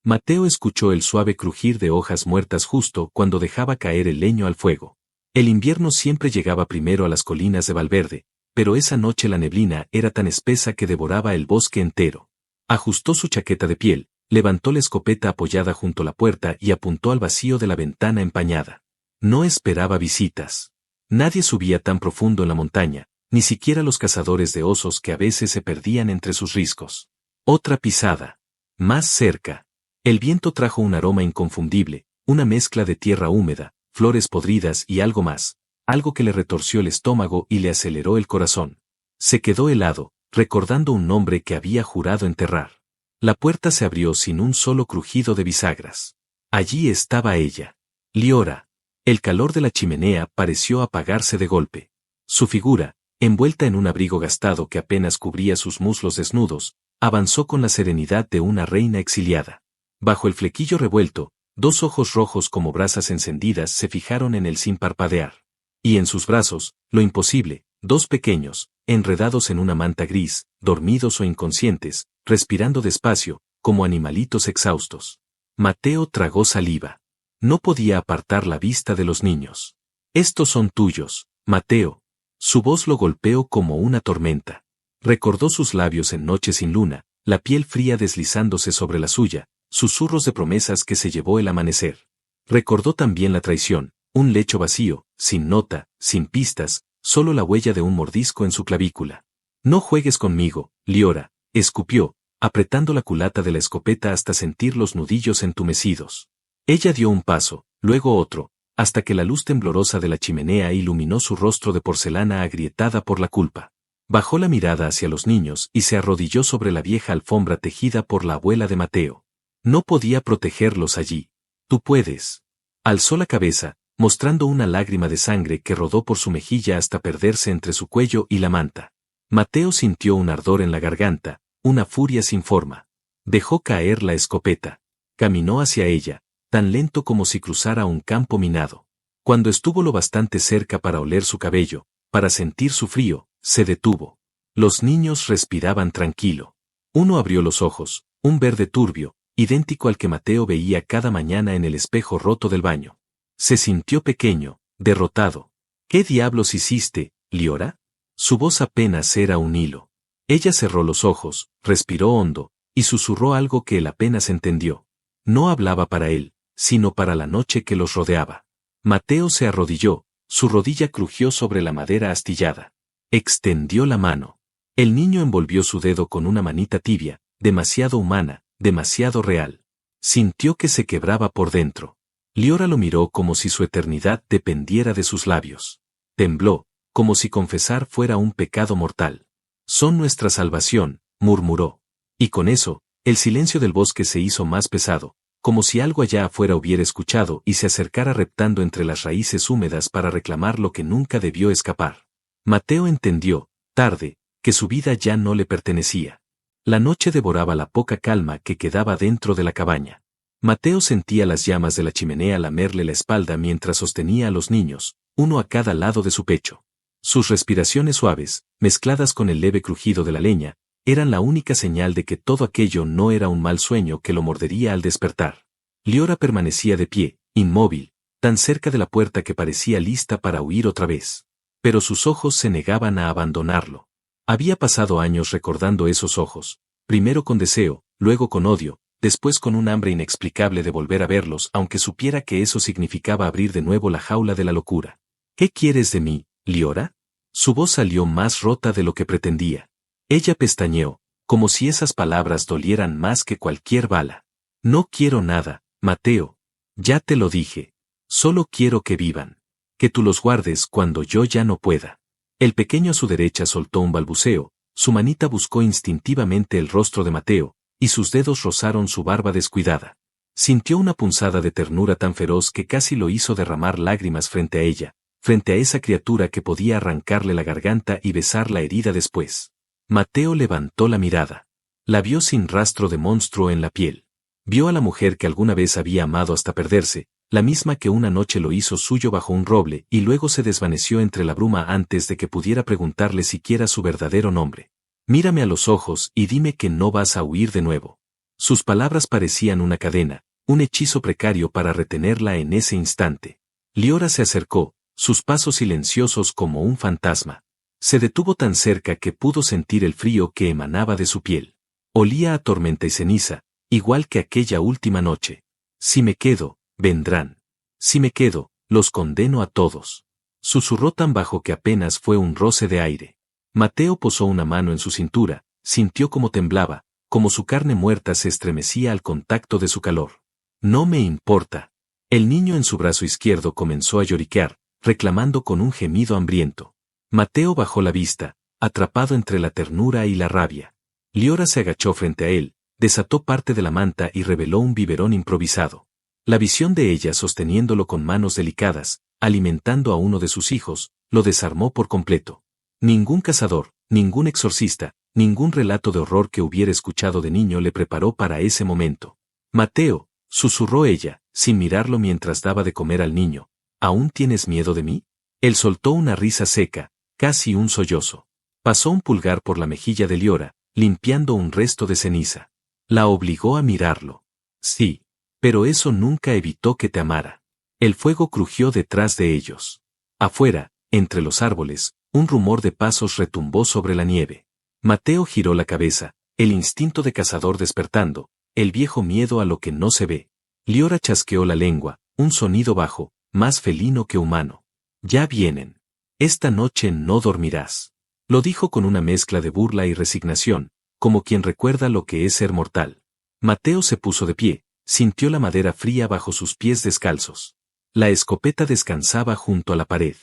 Mateo escuchó el suave crujir de hojas muertas justo cuando dejaba caer el leño al fuego. El invierno siempre llegaba primero a las colinas de Valverde, pero esa noche la neblina era tan espesa que devoraba el bosque entero. Ajustó su chaqueta de piel, levantó la escopeta apoyada junto a la puerta y apuntó al vacío de la ventana empañada. No esperaba visitas. Nadie subía tan profundo en la montaña, ni siquiera los cazadores de osos que a veces se perdían entre sus riscos. Otra pisada. Más cerca. El viento trajo un aroma inconfundible, una mezcla de tierra húmeda, flores podridas y algo más, algo que le retorció el estómago y le aceleró el corazón. Se quedó helado, recordando un nombre que había jurado enterrar. La puerta se abrió sin un solo crujido de bisagras. Allí estaba ella. Liora. El calor de la chimenea pareció apagarse de golpe. Su figura, envuelta en un abrigo gastado que apenas cubría sus muslos desnudos, avanzó con la serenidad de una reina exiliada. Bajo el flequillo revuelto, dos ojos rojos como brasas encendidas se fijaron en él sin parpadear. Y en sus brazos, lo imposible, dos pequeños, enredados en una manta gris, dormidos o inconscientes, respirando despacio, como animalitos exhaustos. Mateo tragó saliva. No podía apartar la vista de los niños. Estos son tuyos, Mateo. Su voz lo golpeó como una tormenta. Recordó sus labios en noche sin luna, la piel fría deslizándose sobre la suya, susurros de promesas que se llevó el amanecer. Recordó también la traición, un lecho vacío, sin nota, sin pistas, solo la huella de un mordisco en su clavícula. No juegues conmigo, Liora, escupió, apretando la culata de la escopeta hasta sentir los nudillos entumecidos. Ella dio un paso, luego otro, hasta que la luz temblorosa de la chimenea iluminó su rostro de porcelana agrietada por la culpa. Bajó la mirada hacia los niños y se arrodilló sobre la vieja alfombra tejida por la abuela de Mateo. No podía protegerlos allí. Tú puedes. Alzó la cabeza, mostrando una lágrima de sangre que rodó por su mejilla hasta perderse entre su cuello y la manta. Mateo sintió un ardor en la garganta, una furia sin forma. Dejó caer la escopeta. Caminó hacia ella, tan lento como si cruzara un campo minado. Cuando estuvo lo bastante cerca para oler su cabello, para sentir su frío, se detuvo. Los niños respiraban tranquilo. Uno abrió los ojos, un verde turbio, idéntico al que Mateo veía cada mañana en el espejo roto del baño. Se sintió pequeño, derrotado. ¿Qué diablos hiciste, Liora? Su voz apenas era un hilo. Ella cerró los ojos, respiró hondo, y susurró algo que él apenas entendió. No hablaba para él, sino para la noche que los rodeaba. Mateo se arrodilló, su rodilla crujió sobre la madera astillada. Extendió la mano. El niño envolvió su dedo con una manita tibia, demasiado humana, demasiado real. Sintió que se quebraba por dentro. Liora lo miró como si su eternidad dependiera de sus labios. Tembló, como si confesar fuera un pecado mortal. Son nuestra salvación, murmuró. Y con eso, el silencio del bosque se hizo más pesado, como si algo allá afuera hubiera escuchado y se acercara reptando entre las raíces húmedas para reclamar lo que nunca debió escapar. Mateo entendió, tarde, que su vida ya no le pertenecía. La noche devoraba la poca calma que quedaba dentro de la cabaña. Mateo sentía las llamas de la chimenea lamerle la espalda mientras sostenía a los niños, uno a cada lado de su pecho. Sus respiraciones suaves, mezcladas con el leve crujido de la leña, eran la única señal de que todo aquello no era un mal sueño que lo mordería al despertar. Liora permanecía de pie, inmóvil, tan cerca de la puerta que parecía lista para huir otra vez. Pero sus ojos se negaban a abandonarlo. Había pasado años recordando esos ojos, primero con deseo, luego con odio, después con un hambre inexplicable de volver a verlos aunque supiera que eso significaba abrir de nuevo la jaula de la locura. ¿Qué quieres de mí, Liora? Su voz salió más rota de lo que pretendía. Ella pestañeó, como si esas palabras dolieran más que cualquier bala. No quiero nada, Mateo. Ya te lo dije. Solo quiero que vivan. Que tú los guardes cuando yo ya no pueda. El pequeño a su derecha soltó un balbuceo, su manita buscó instintivamente el rostro de Mateo, y sus dedos rozaron su barba descuidada. Sintió una punzada de ternura tan feroz que casi lo hizo derramar lágrimas frente a ella, frente a esa criatura que podía arrancarle la garganta y besar la herida después. Mateo levantó la mirada. La vio sin rastro de monstruo en la piel. Vio a la mujer que alguna vez había amado hasta perderse, la misma que una noche lo hizo suyo bajo un roble y luego se desvaneció entre la bruma antes de que pudiera preguntarle siquiera su verdadero nombre. Mírame a los ojos y dime que no vas a huir de nuevo. Sus palabras parecían una cadena, un hechizo precario para retenerla en ese instante. Liora se acercó, sus pasos silenciosos como un fantasma. Se detuvo tan cerca que pudo sentir el frío que emanaba de su piel. Olía a tormenta y ceniza, igual que aquella última noche. Si me quedo, vendrán. Si me quedo, los condeno a todos. Susurró tan bajo que apenas fue un roce de aire. Mateo posó una mano en su cintura, sintió como temblaba, como su carne muerta se estremecía al contacto de su calor. No me importa. El niño en su brazo izquierdo comenzó a lloriquear, reclamando con un gemido hambriento. Mateo bajó la vista, atrapado entre la ternura y la rabia. Liora se agachó frente a él, desató parte de la manta y reveló un biberón improvisado. La visión de ella sosteniéndolo con manos delicadas, alimentando a uno de sus hijos, lo desarmó por completo. Ningún cazador, ningún exorcista, ningún relato de horror que hubiera escuchado de niño le preparó para ese momento. Mateo, susurró ella, sin mirarlo mientras daba de comer al niño, ¿aún tienes miedo de mí? Él soltó una risa seca, casi un sollozo. Pasó un pulgar por la mejilla de Liora, limpiando un resto de ceniza. La obligó a mirarlo. Sí, pero eso nunca evitó que te amara. El fuego crujió detrás de ellos. Afuera, entre los árboles, un rumor de pasos retumbó sobre la nieve. Mateo giró la cabeza, el instinto de cazador despertando, el viejo miedo a lo que no se ve. Liora chasqueó la lengua, un sonido bajo, más felino que humano. Ya vienen. Esta noche no dormirás. Lo dijo con una mezcla de burla y resignación, como quien recuerda lo que es ser mortal. Mateo se puso de pie, sintió la madera fría bajo sus pies descalzos. La escopeta descansaba junto a la pared.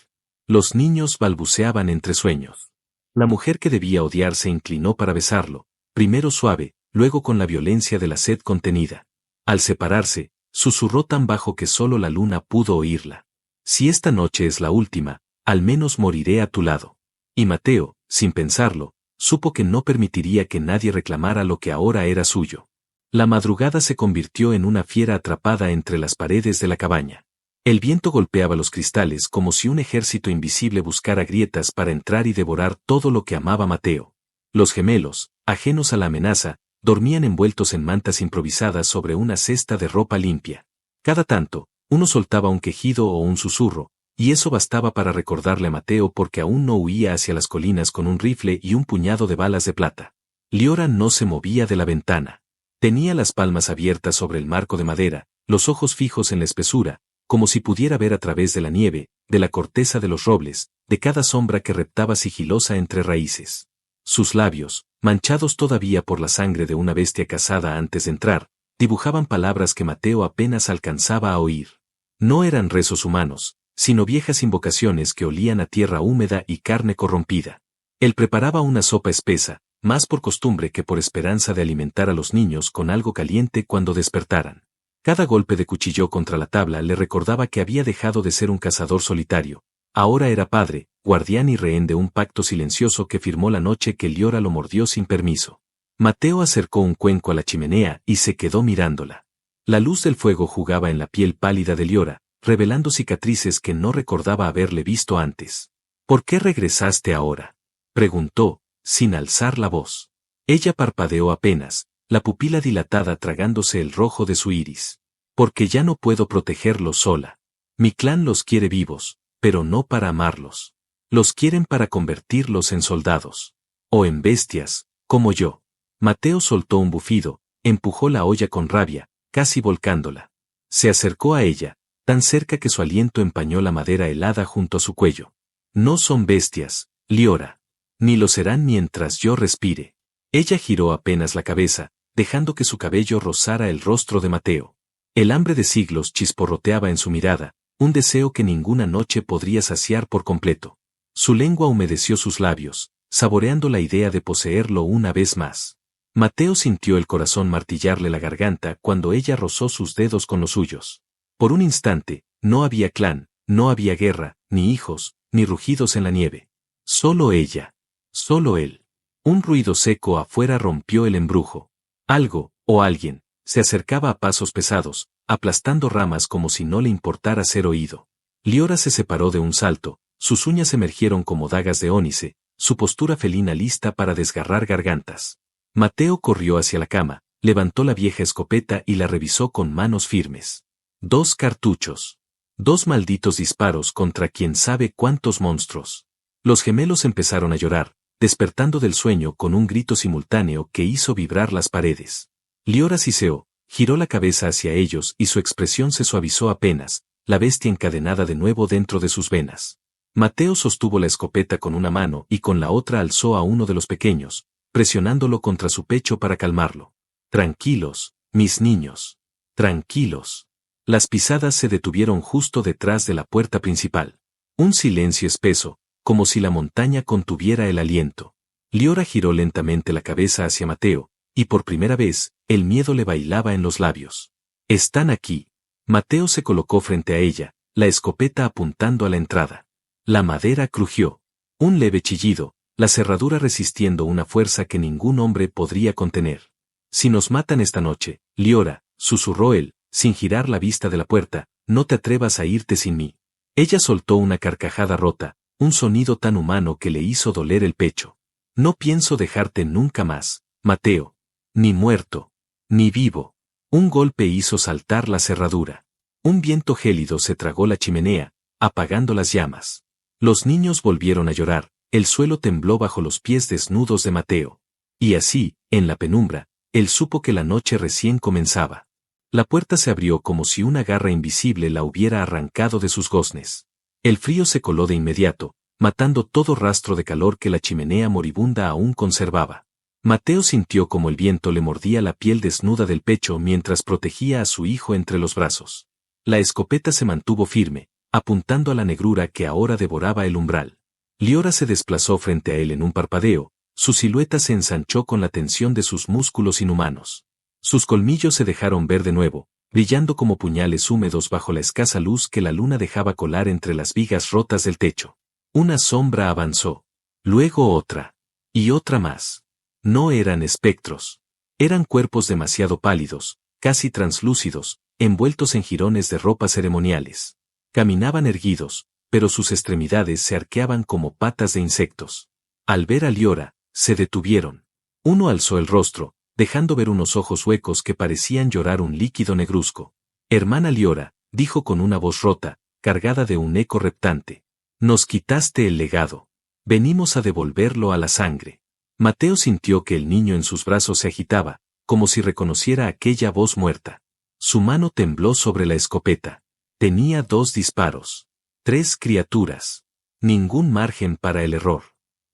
Los niños balbuceaban entre sueños. La mujer que debía odiar se inclinó para besarlo, primero suave, luego con la violencia de la sed contenida. Al separarse, susurró tan bajo que solo la luna pudo oírla. Si esta noche es la última, al menos moriré a tu lado. Y Mateo, sin pensarlo, supo que no permitiría que nadie reclamara lo que ahora era suyo. La madrugada se convirtió en una fiera atrapada entre las paredes de la cabaña. El viento golpeaba los cristales como si un ejército invisible buscara grietas para entrar y devorar todo lo que amaba Mateo. Los gemelos, ajenos a la amenaza, dormían envueltos en mantas improvisadas sobre una cesta de ropa limpia. Cada tanto, uno soltaba un quejido o un susurro, y eso bastaba para recordarle a Mateo porque aún no huía hacia las colinas con un rifle y un puñado de balas de plata. Liora no se movía de la ventana. Tenía las palmas abiertas sobre el marco de madera, los ojos fijos en la espesura, como si pudiera ver a través de la nieve, de la corteza de los robles, de cada sombra que reptaba sigilosa entre raíces. Sus labios, manchados todavía por la sangre de una bestia cazada antes de entrar, dibujaban palabras que Mateo apenas alcanzaba a oír. No eran rezos humanos, sino viejas invocaciones que olían a tierra húmeda y carne corrompida. Él preparaba una sopa espesa, más por costumbre que por esperanza de alimentar a los niños con algo caliente cuando despertaran. Cada golpe de cuchillo contra la tabla le recordaba que había dejado de ser un cazador solitario. Ahora era padre, guardián y rehén de un pacto silencioso que firmó la noche que Liora lo mordió sin permiso. Mateo acercó un cuenco a la chimenea y se quedó mirándola. La luz del fuego jugaba en la piel pálida de Liora, revelando cicatrices que no recordaba haberle visto antes. ¿Por qué regresaste ahora?, preguntó, sin alzar la voz. Ella parpadeó apenas, la pupila dilatada tragándose el rojo de su iris. Porque ya no puedo protegerlos sola. Mi clan los quiere vivos, pero no para amarlos. Los quieren para convertirlos en soldados. O en bestias, como yo. Mateo soltó un bufido, empujó la olla con rabia, casi volcándola. Se acercó a ella, tan cerca que su aliento empañó la madera helada junto a su cuello. No son bestias, Liora. Ni lo serán mientras yo respire. Ella giró apenas la cabeza, dejando que su cabello rozara el rostro de Mateo. El hambre de siglos chisporroteaba en su mirada, un deseo que ninguna noche podría saciar por completo. Su lengua humedeció sus labios, saboreando la idea de poseerlo una vez más. Mateo sintió el corazón martillarle la garganta cuando ella rozó sus dedos con los suyos. Por un instante, no había clan, no había guerra, ni hijos, ni rugidos en la nieve. Solo ella. Solo él. Un ruido seco afuera rompió el embrujo. Algo, o alguien, se acercaba a pasos pesados, aplastando ramas como si no le importara ser oído. Liora se separó de un salto, sus uñas emergieron como dagas de ónice, su postura felina lista para desgarrar gargantas. Mateo corrió hacia la cama, levantó la vieja escopeta y la revisó con manos firmes. 2 cartuchos. 2 malditos disparos contra quién sabe cuántos monstruos. Los gemelos empezaron a llorar, despertando del sueño con un grito simultáneo que hizo vibrar las paredes. Liora siseó, giró la cabeza hacia ellos y su expresión se suavizó apenas, la bestia encadenada de nuevo dentro de sus venas. Mateo sostuvo la escopeta con una mano y con la otra alzó a uno de los pequeños, presionándolo contra su pecho para calmarlo. Tranquilos, mis niños. Tranquilos. Las pisadas se detuvieron justo detrás de la puerta principal. Un silencio espeso, como si la montaña contuviera el aliento. Liora giró lentamente la cabeza hacia Mateo, y por primera vez, el miedo le bailaba en los labios. «Están aquí». Mateo se colocó frente a ella, la escopeta apuntando a la entrada. La madera crujió. Un leve chillido, la cerradura resistiendo una fuerza que ningún hombre podría contener. «Si nos matan esta noche, Liora», susurró él, sin girar la vista de la puerta, «no te atrevas a irte sin mí». Ella soltó una carcajada rota, un sonido tan humano que le hizo doler el pecho. «No pienso dejarte nunca más, Mateo. Ni muerto. Ni vivo». Un golpe hizo saltar la cerradura. Un viento gélido se tragó la chimenea, apagando las llamas. Los niños volvieron a llorar, el suelo tembló bajo los pies desnudos de Mateo. Y así, en la penumbra, él supo que la noche recién comenzaba. La puerta se abrió como si una garra invisible la hubiera arrancado de sus goznes. El frío se coló de inmediato, matando todo rastro de calor que la chimenea moribunda aún conservaba. Mateo sintió como el viento le mordía la piel desnuda del pecho mientras protegía a su hijo entre los brazos. La escopeta se mantuvo firme, apuntando a la negrura que ahora devoraba el umbral. Liora se desplazó frente a él en un parpadeo, su silueta se ensanchó con la tensión de sus músculos inhumanos. Sus colmillos se dejaron ver de nuevo, brillando como puñales húmedos bajo la escasa luz que la luna dejaba colar entre las vigas rotas del techo. Una sombra avanzó. Luego otra. Y otra más. No eran espectros. Eran cuerpos demasiado pálidos, casi translúcidos, envueltos en jirones de ropas ceremoniales. Caminaban erguidos, pero sus extremidades se arqueaban como patas de insectos. Al ver a Liora, se detuvieron. Uno alzó el rostro, dejando ver unos ojos huecos que parecían llorar un líquido negruzco. «Hermana Liora», dijo con una voz rota, cargada de un eco reptante. «Nos quitaste el legado. Venimos a devolverlo a la sangre». Mateo sintió que el niño en sus brazos se agitaba, como si reconociera aquella voz muerta. Su mano tembló sobre la escopeta. Tenía 2 disparos. 3 criaturas. Ningún margen para el error.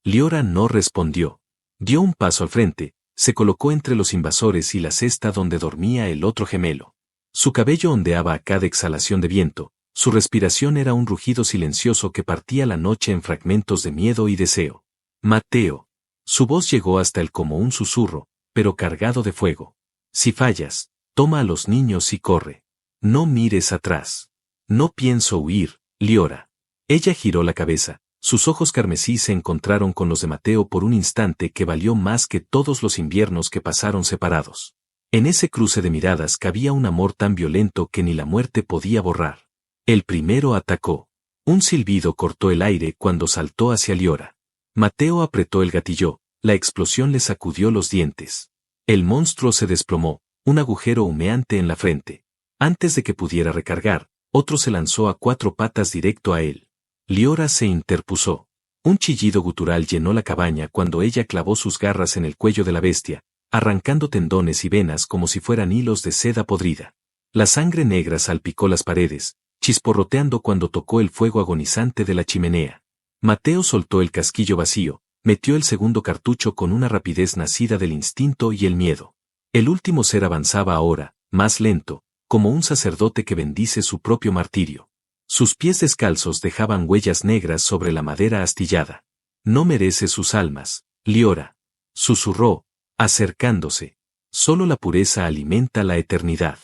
Liora no respondió. Dio un paso al frente, se colocó entre los invasores y la cesta donde dormía el otro gemelo. Su cabello ondeaba a cada exhalación de viento, su respiración era un rugido silencioso que partía la noche en fragmentos de miedo y deseo. «Mateo». Su voz llegó hasta él como un susurro, pero cargado de fuego. «Si fallas, toma a los niños y corre. No mires atrás». «No pienso huir, Liora». Ella giró la cabeza, sus ojos carmesí se encontraron con los de Mateo por un instante que valió más que todos los inviernos que pasaron separados. En ese cruce de miradas cabía un amor tan violento que ni la muerte podía borrar. El primero atacó. Un silbido cortó el aire cuando saltó hacia Liora. Mateo apretó el gatillo, la explosión le sacudió los dientes. El monstruo se desplomó, un agujero humeante en la frente. Antes de que pudiera recargar, otro se lanzó a 4 patas directo a él. Liora se interpuso. Un chillido gutural llenó la cabaña cuando ella clavó sus garras en el cuello de la bestia, arrancando tendones y venas como si fueran hilos de seda podrida. La sangre negra salpicó las paredes, chisporroteando cuando tocó el fuego agonizante de la chimenea. Mateo soltó el casquillo vacío, metió el segundo cartucho con una rapidez nacida del instinto y el miedo. El último ser avanzaba ahora, más lento, como un sacerdote que bendice su propio martirio. Sus pies descalzos dejaban huellas negras sobre la madera astillada. «No merece sus almas, Liora», susurró, acercándose. «Solo la pureza alimenta la eternidad».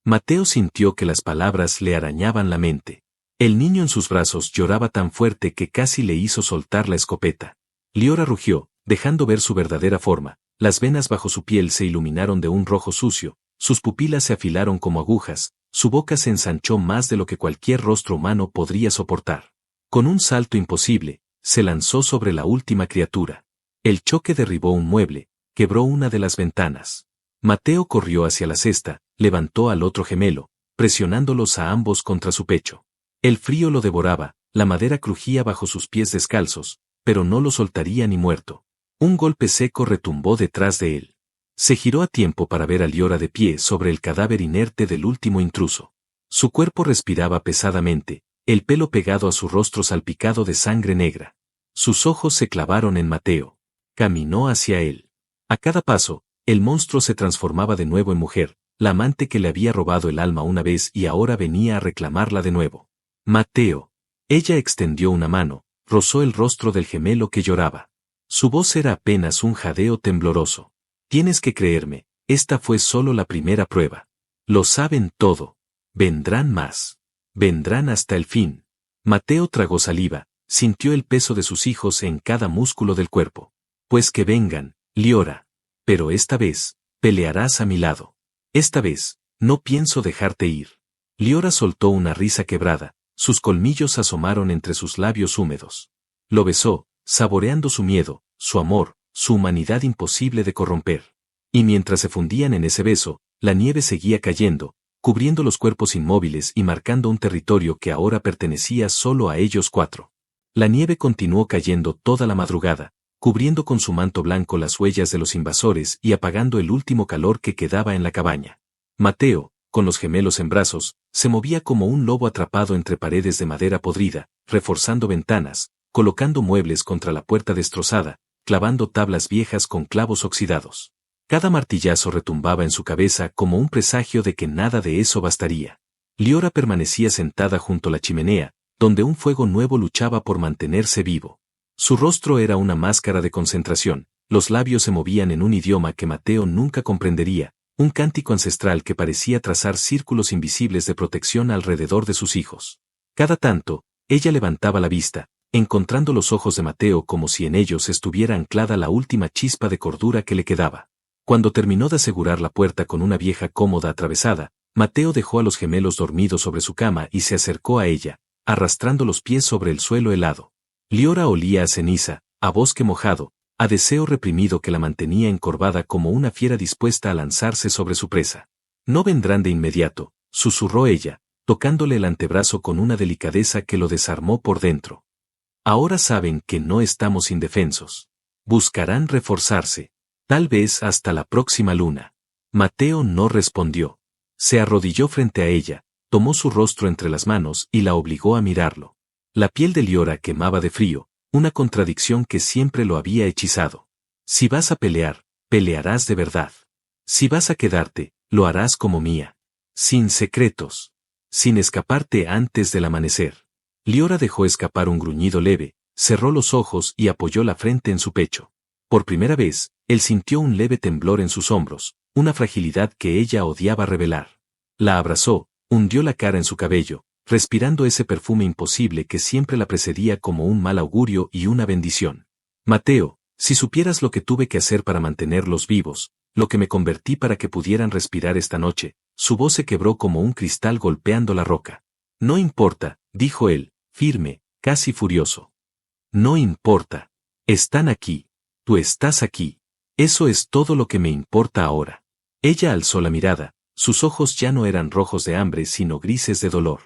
Mateo sintió que las palabras le arañaban la mente. El niño en sus brazos lloraba tan fuerte que casi le hizo soltar la escopeta. Liora rugió, dejando ver su verdadera forma, las venas bajo su piel se iluminaron de un rojo sucio, sus pupilas se afilaron como agujas, su boca se ensanchó más de lo que cualquier rostro humano podría soportar. Con un salto imposible, se lanzó sobre la última criatura. El choque derribó un mueble, quebró una de las ventanas. Mateo corrió hacia la cesta, levantó al otro gemelo, presionándolos a ambos contra su pecho. El frío lo devoraba, la madera crujía bajo sus pies descalzos, pero no lo soltaría ni muerto. Un golpe seco retumbó detrás de él. Se giró a tiempo para ver a Liora de pie sobre el cadáver inerte del último intruso. Su cuerpo respiraba pesadamente, el pelo pegado a su rostro salpicado de sangre negra. Sus ojos se clavaron en Mateo. Caminó hacia él. A cada paso, el monstruo se transformaba de nuevo en mujer, la amante que le había robado el alma una vez y ahora venía a reclamarla de nuevo. Mateo. Ella extendió una mano, rozó el rostro del gemelo que lloraba. Su voz era apenas un jadeo tembloroso. Tienes que creerme, esta fue solo la primera prueba. Lo saben todo. Vendrán más. Vendrán hasta el fin. Mateo tragó saliva, sintió el peso de sus hijos en cada músculo del cuerpo. Pues que vengan, Liora. Pero esta vez, pelearás a mi lado. Esta vez, no pienso dejarte ir. Liora soltó una risa quebrada, sus colmillos asomaron entre sus labios húmedos. Lo besó, saboreando su miedo, su amor, su humanidad imposible de corromper. Y mientras se fundían en ese beso, la nieve seguía cayendo, cubriendo los cuerpos inmóviles y marcando un territorio que ahora pertenecía solo a ellos cuatro. La nieve continuó cayendo toda la madrugada, cubriendo con su manto blanco las huellas de los invasores y apagando el último calor que quedaba en la cabaña. Mateo, con los gemelos en brazos, se movía como un lobo atrapado entre paredes de madera podrida, reforzando ventanas, colocando muebles contra la puerta destrozada, clavando tablas viejas con clavos oxidados. Cada martillazo retumbaba en su cabeza como un presagio de que nada de eso bastaría. Liora permanecía sentada junto a la chimenea, donde un fuego nuevo luchaba por mantenerse vivo. Su rostro era una máscara de concentración, los labios se movían en un idioma que Mateo nunca comprendería, un cántico ancestral que parecía trazar círculos invisibles de protección alrededor de sus hijos. Cada tanto, ella levantaba la vista, encontrando los ojos de Mateo como si en ellos estuviera anclada la última chispa de cordura que le quedaba. Cuando terminó de asegurar la puerta con una vieja cómoda atravesada, Mateo dejó a los gemelos dormidos sobre su cama y se acercó a ella, arrastrando los pies sobre el suelo helado. Liora olía a ceniza, a bosque mojado, a deseo reprimido que la mantenía encorvada como una fiera dispuesta a lanzarse sobre su presa. No vendrán de inmediato, susurró ella, tocándole el antebrazo con una delicadeza que lo desarmó por dentro. Ahora saben que no estamos indefensos. Buscarán reforzarse. Tal vez hasta la próxima luna. Mateo no respondió. Se arrodilló frente a ella, tomó su rostro entre las manos y la obligó a mirarlo. La piel de Liora quemaba de frío, una contradicción que siempre lo había hechizado. Si vas a pelear, pelearás de verdad. Si vas a quedarte, lo harás como mía. Sin secretos. Sin escaparte antes del amanecer. Liora dejó escapar un gruñido leve, cerró los ojos y apoyó la frente en su pecho. Por primera vez, él sintió un leve temblor en sus hombros, una fragilidad que ella odiaba revelar. La abrazó, hundió la cara en su cabello, respirando ese perfume imposible que siempre la precedía como un mal augurio y una bendición. Mateo, si supieras lo que tuve que hacer para mantenerlos vivos, lo que me convertí para que pudieran respirar esta noche, su voz se quebró como un cristal golpeando la roca. No importa, dijo él, firme, casi furioso. No importa. Están aquí. Tú estás aquí. Eso es todo lo que me importa ahora. Ella alzó la mirada, sus ojos ya no eran rojos de hambre sino grises de dolor.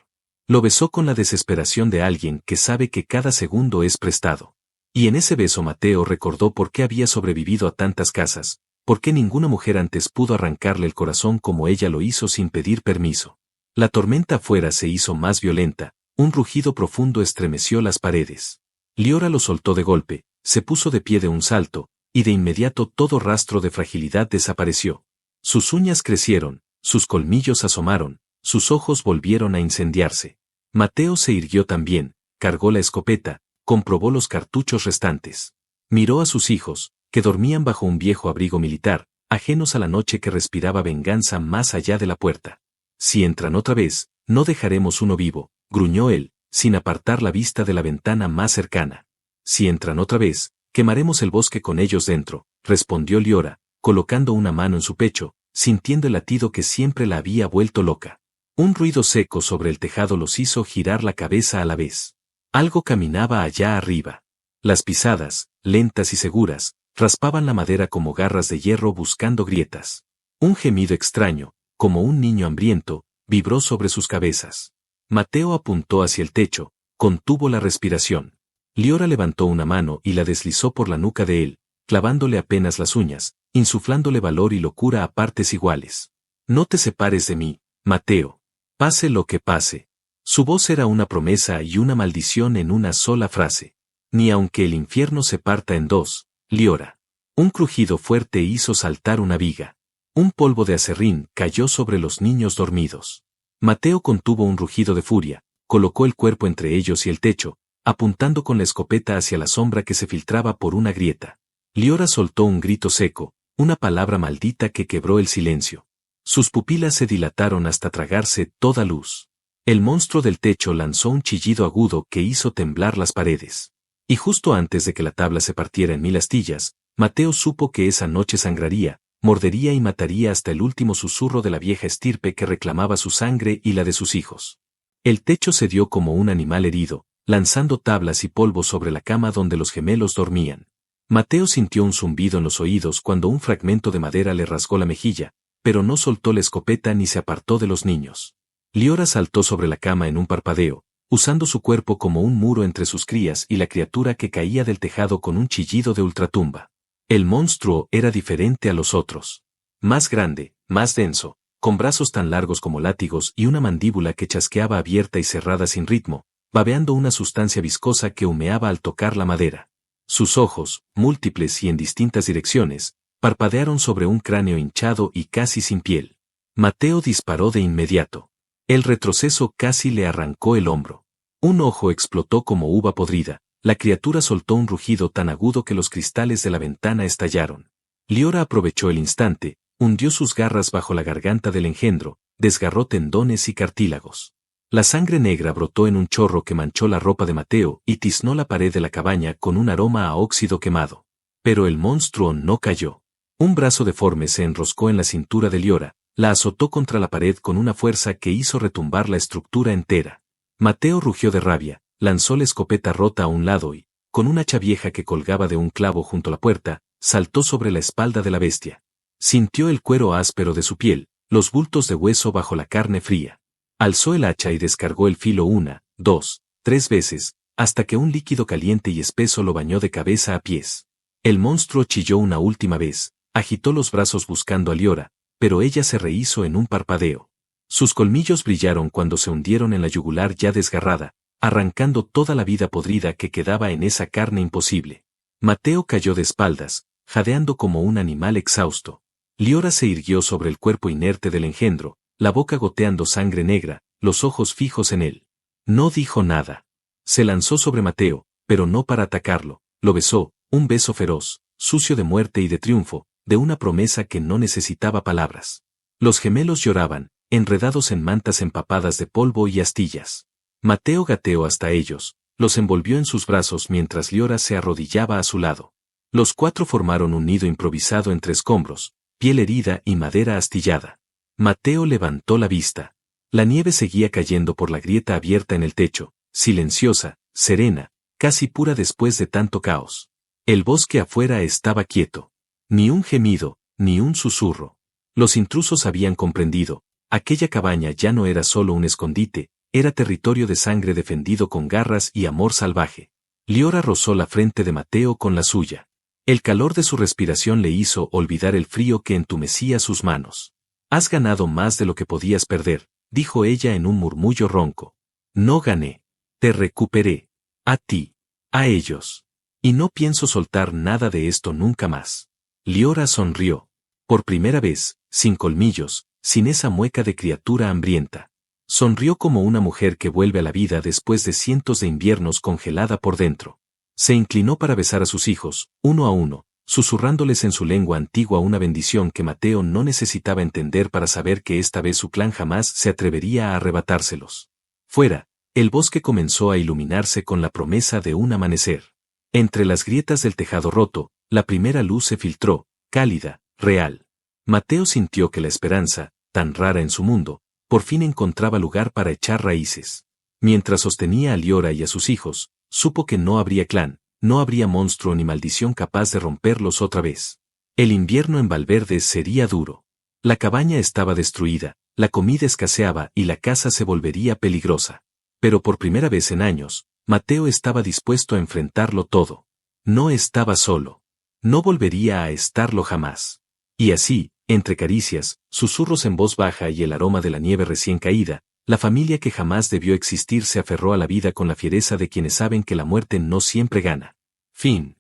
Lo besó con la desesperación de alguien que sabe que cada segundo es prestado. Y en ese beso Mateo recordó por qué había sobrevivido a tantas casas, por qué ninguna mujer antes pudo arrancarle el corazón como ella lo hizo sin pedir permiso. La tormenta afuera se hizo más violenta, un rugido profundo estremeció las paredes. Liora lo soltó de golpe, se puso de pie de un salto, y de inmediato todo rastro de fragilidad desapareció. Sus uñas crecieron, sus colmillos asomaron, sus ojos volvieron a incendiarse. Mateo se irguió también, cargó la escopeta, comprobó los cartuchos restantes. Miró a sus hijos, que dormían bajo un viejo abrigo militar, ajenos a la noche que respiraba venganza más allá de la puerta. Si entran otra vez, no dejaremos uno vivo, gruñó él, sin apartar la vista de la ventana más cercana. Si entran otra vez, quemaremos el bosque con ellos dentro, respondió Liora, colocando una mano en su pecho, sintiendo el latido que siempre la había vuelto loca. Un ruido seco sobre el tejado los hizo girar la cabeza a la vez. Algo caminaba allá arriba. Las pisadas, lentas y seguras, raspaban la madera como garras de hierro buscando grietas. Un gemido extraño, como un niño hambriento, vibró sobre sus cabezas. Mateo apuntó hacia el techo, contuvo la respiración. Liora levantó una mano y la deslizó por la nuca de él, clavándole apenas las uñas, insuflándole valor y locura a partes iguales. No te separes de mí, Mateo. Pase lo que pase. Su voz era una promesa y una maldición en una sola frase. Ni aunque el infierno se parta en dos, Liora. Un crujido fuerte hizo saltar una viga. Un polvo de aserrín cayó sobre los niños dormidos. Mateo contuvo un rugido de furia, colocó el cuerpo entre ellos y el techo, apuntando con la escopeta hacia la sombra que se filtraba por una grieta. Liora soltó un grito seco, una palabra maldita que quebró el silencio. Sus pupilas se dilataron hasta tragarse toda luz. El monstruo del techo lanzó un chillido agudo que hizo temblar las paredes. Y justo antes de que la tabla se partiera en 1000 astillas, Mateo supo que esa noche sangraría, mordería y mataría hasta el último susurro de la vieja estirpe que reclamaba su sangre y la de sus hijos. El techo cedió como un animal herido, lanzando tablas y polvo sobre la cama donde los gemelos dormían. Mateo sintió un zumbido en los oídos cuando un fragmento de madera le rasgó la mejilla, pero no soltó la escopeta ni se apartó de los niños. Liora saltó sobre la cama en un parpadeo, usando su cuerpo como un muro entre sus crías y la criatura que caía del tejado con un chillido de ultratumba. El monstruo era diferente a los otros. Más grande, más denso, con brazos tan largos como látigos y una mandíbula que chasqueaba abierta y cerrada sin ritmo, babeando una sustancia viscosa que humeaba al tocar la madera. Sus ojos, múltiples y en distintas direcciones, parpadearon sobre un cráneo hinchado y casi sin piel. Mateo disparó de inmediato. El retroceso casi le arrancó el hombro. Un ojo explotó como uva podrida. La criatura soltó un rugido tan agudo que los cristales de la ventana estallaron. Liora aprovechó el instante, hundió sus garras bajo la garganta del engendro, desgarró tendones y cartílagos. La sangre negra brotó en un chorro que manchó la ropa de Mateo y tiznó la pared de la cabaña con un aroma a óxido quemado. Pero el monstruo no cayó. Un brazo deforme se enroscó en la cintura de Liora, la azotó contra la pared con una fuerza que hizo retumbar la estructura entera. Mateo rugió de rabia, lanzó la escopeta rota a un lado y, con una hacha vieja que colgaba de un clavo junto a la puerta, saltó sobre la espalda de la bestia. Sintió el cuero áspero de su piel, los bultos de hueso bajo la carne fría. Alzó el hacha y descargó el filo 1, 2, 3 veces, hasta que un líquido caliente y espeso lo bañó de cabeza a pies. El monstruo chilló una última vez, agitó los brazos buscando a Liora, pero ella se rehízo en un parpadeo. Sus colmillos brillaron cuando se hundieron en la yugular ya desgarrada, arrancando toda la vida podrida que quedaba en esa carne imposible. Mateo cayó de espaldas, jadeando como un animal exhausto. Liora se irguió sobre el cuerpo inerte del engendro, la boca goteando sangre negra, los ojos fijos en él. No dijo nada. Se lanzó sobre Mateo, pero no para atacarlo, lo besó, un beso feroz, sucio de muerte y de triunfo, de una promesa que no necesitaba palabras. Los gemelos lloraban, enredados en mantas empapadas de polvo y astillas. Mateo gateó hasta ellos, los envolvió en sus brazos mientras Liora se arrodillaba a su lado. Los 4 formaron un nido improvisado entre escombros, piel herida y madera astillada. Mateo levantó la vista. La nieve seguía cayendo por la grieta abierta en el techo, silenciosa, serena, casi pura después de tanto caos. El bosque afuera estaba quieto. Ni un gemido, ni un susurro. Los intrusos habían comprendido. Aquella cabaña ya no era solo un escondite, era territorio de sangre defendido con garras y amor salvaje. Liora rozó la frente de Mateo con la suya. El calor de su respiración le hizo olvidar el frío que entumecía sus manos. Has ganado más de lo que podías perder, dijo ella en un murmullo ronco. No gané. Te recuperé. A ti. A ellos. Y no pienso soltar nada de esto nunca más. Liora sonrió. Por primera vez, sin colmillos, sin esa mueca de criatura hambrienta. Sonrió como una mujer que vuelve a la vida después de cientos de inviernos congelada por dentro. Se inclinó para besar a sus hijos, uno a uno, susurrándoles en su lengua antigua una bendición que Mateo no necesitaba entender para saber que esta vez su clan jamás se atrevería a arrebatárselos. Fuera, el bosque comenzó a iluminarse con la promesa de un amanecer. Entre las grietas del tejado roto, la primera luz se filtró, cálida, real. Mateo sintió que la esperanza, tan rara en su mundo, por fin encontraba lugar para echar raíces. Mientras sostenía a Liora y a sus hijos, supo que no habría clan, no habría monstruo ni maldición capaz de romperlos otra vez. El invierno en Valverde sería duro. La cabaña estaba destruida, la comida escaseaba y la casa se volvería peligrosa. Pero por primera vez en años, Mateo estaba dispuesto a enfrentarlo todo. No estaba solo. No volvería a estarlo jamás. Y así, entre caricias, susurros en voz baja y el aroma de la nieve recién caída, la familia que jamás debió existir se aferró a la vida con la fiereza de quienes saben que la muerte no siempre gana. Fin.